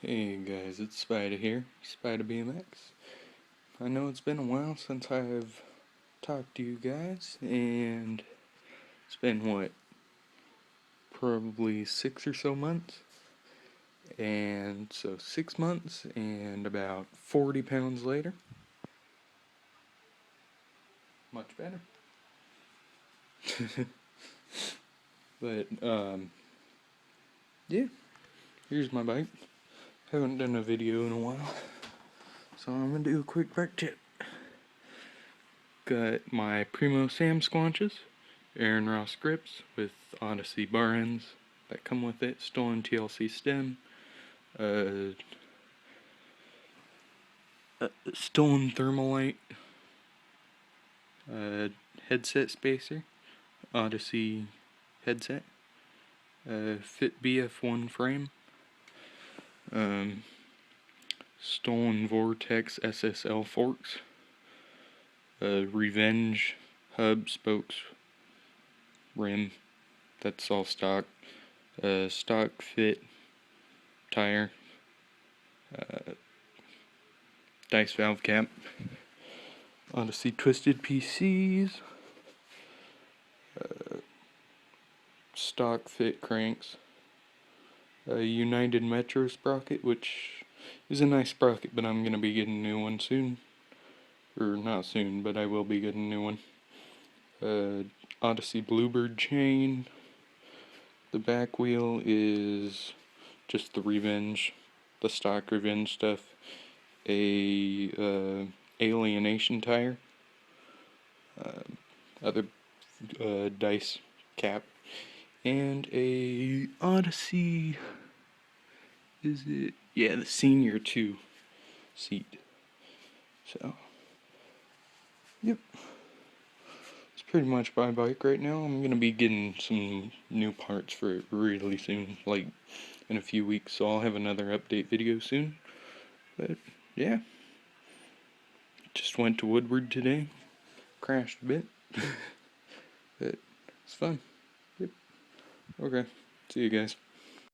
Hey guys, it's Spider here, Spider BMX. I know it's been a while since I've talked to you guys, and it's been probably 6 or so months? And so 6 months and about 40 pounds later. Much better. But, yeah, here's my bike. Haven't done a video in a while, so I'm gonna do a quick bike tip. Got my Primo Sam squanches, Aaron Ross grips with Odyssey bar ends that come with it, stolen TLC stem, stolen Thermalite, headset spacer, Odyssey headset, Fit BF1 frame, stolen Vortex SSL forks, Revenge hub, spokes, rim, that's all stock, stock fit tire, dice valve cap, Odyssey twisted PCs, stock fit cranks, a United Metro sprocket, which is a nice sprocket, but I'm going to be getting a new one soon. Or not soon, but I will be getting a new one. Odyssey Bluebird chain. The back wheel is just the stock Revenge stuff. A Alienation tire. Other dice cap. And a Odyssey, is it? Yeah, the Senior 2 seat. So, yep. It's pretty much my bike right now. I'm gonna be getting some new parts for it really soon, like in a few weeks, so I'll have another update video soon. But, yeah. Just went to Woodward today. Crashed a bit. But it's fun. Yep. Okay. See you guys.